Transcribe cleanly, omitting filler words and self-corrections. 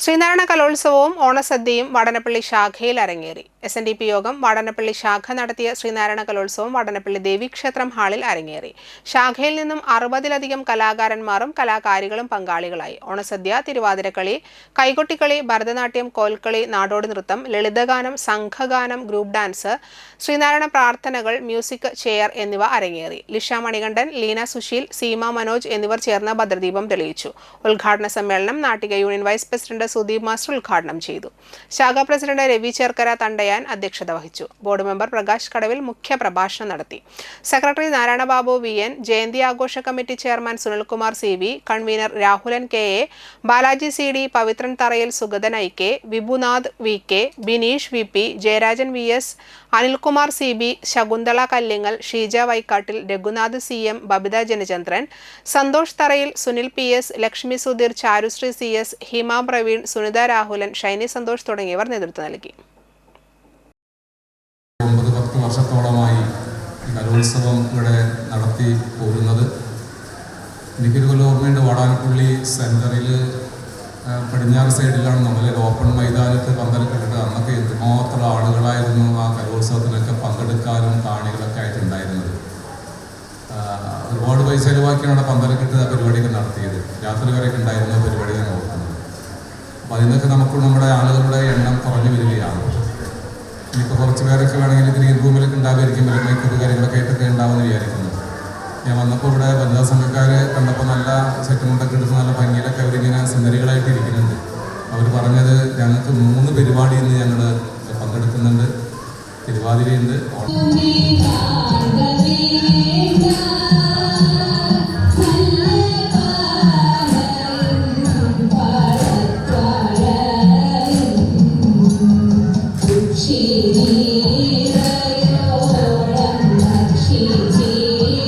ശ്രീനാരായണ കലോത്സവവും ഓണസദ്യയും വാടനപ്പള്ളി ശാഖയിൽ അരങ്ങേറി. SNDP യോഗം വാടനപ്പള്ളി ശാഖ നടത്തിയ ശ്രീനാരായണ കലോത്സവം വാടനപ്പള്ളി ദേവീക്ഷേത്രം ഹാളിൽ അരങ്ങേറി. ശാഖയിൽ നിന്നും 60-ലധികം കലാകാരന്മാരും കലാകാരികളും പങ്കാളികളായി. ഓണസദ്യ, തിരുവാതിരക്കളി, കൈകൊട്ടിക്കളി, ഭരതനാട്യം, കോൽക്കളി, നാടോടി നൃത്തം, ലളിതഗാനം, സംഘഗാനം, ഗ്രൂപ്പ് ഡാൻസ്, ശ്രീനാരായണ പ്രാർത്ഥനകൾ, മ്യൂസിക് ചെയർ എന്നിവ അരങ്ങേറി. ലിഷ മണികണ്ഠൻ, ലീന സുശീൽ, സീമ മനോജ് എന്നിവർ ചേർന്ന് ഭദ്രദീപം തെളിയിച്ചു. ഉദ്ഘാടന സമ്മേളനം Nattika union vice president Sudeep master ഉദ്ഘാടനം ചെയ്തു. ശാഖാ പ്രസിഡന്റ് രവി ചേർക്കര തണ്ടയാൻ അധ്യക്ഷത വഹിച്ചു. ബോർഡ് മെമ്പർ പ്രകാശ് കടവിൽ മുഖ്യ പ്രഭാഷണം നടത്തി. സെക്രട്ടറി നാരായണബാബു VN, ജയന്തി ആഘോഷ committee chairman Sunilkumar CV, convener Rahulan KA, Balaji CD, Pavithran തറയിൽ, Sugathan IK, വിഭുനാഥ് VK, Bineesh VP, Jayarajan VS, Anilkumar CB, Shakuntala Kallingal, Sheeja Vaikkattil, Raghunath CM, Babita Janachandran, Santhosh തറയിൽ, സുനിൽ PS, ലക്ഷ്മി സുധീർ, ചാരുശ്രീ CS, ഹിമ പ്രവീൺ, സുനിത രാഹുലൻ, ഷൈനി സന്തോഷ് തുടങ്ങിയവർ നേതൃത്വം നൽകി. 9-10 വർഷത്തോളമായി കലോത്സവം ഇവിടെ നടത്തി പോകുന്നത്. എനിക്കൊരു കൊല്ലം ഓർമ്മയുണ്ട്, വാടാനപ്പള്ളി സെൻറ്ററിൽ പടിഞ്ഞാറ് സൈഡിലാണ് നമ്മൾ ഓപ്പൺ മൈതാനത്ത് പന്തലിട്ടിട്ട് അന്നൊക്കെ എന്തുമാത്രം ആളുകളായിരുന്നു ആ കലോത്സവത്തിലൊക്കെ പങ്കെടുക്കാനും കാണികളൊക്കെ ആയിട്ടുണ്ടായിരുന്നത്. ഒരുപാട് പൈസ ചിലവാക്കിയാണ് അവിടെ പന്തലിട്ടിട്ട് ആ പരിപാടിയൊക്കെ നടത്തിയത്. രാത്രി വരെയൊക്കെ ഉണ്ടായിരുന്ന പരിപാടി ഞാൻ ഓർക്കുന്നത്. അപ്പോൾ അതിനൊക്കെ നമ്മുടെ ആളുകളുടെ എണ്ണം കുറഞ്ഞു വരികയാണ്. ഇനിയിപ്പോൾ കുറച്ച് പേരൊക്കെ വേണമെങ്കിൽ ഗ്രീൻ റൂമിലൊക്കെ ഉണ്ടാവുമായിരിക്കും, മൈക്കൊക്കെ കാര്യങ്ങളൊക്കെ ആയിട്ടൊക്കെ ഉണ്ടാവുമെന്ന് വിചാരിക്കുന്നു. ഞാൻ വന്നപ്പോൾ ഇവിടെ വനിതാ സംഘക്കാർ കണ്ടപ്പോൾ നല്ല സെറ്റ് മുണ്ടൊക്കെ എടുത്ത് നല്ല ഭംഗിയിലൊക്കെ അവരിങ്ങനെ സുന്ദരികളായിട്ട് ഇരിക്കുന്നുണ്ട്. അവർ പറഞ്ഞത് ഞങ്ങൾക്ക് 3 പരിപാടിയിൽ നിന്ന് ഞങ്ങൾ പങ്കെടുക്കുന്നുണ്ട്. തിരുവാതിരയുണ്ട്, She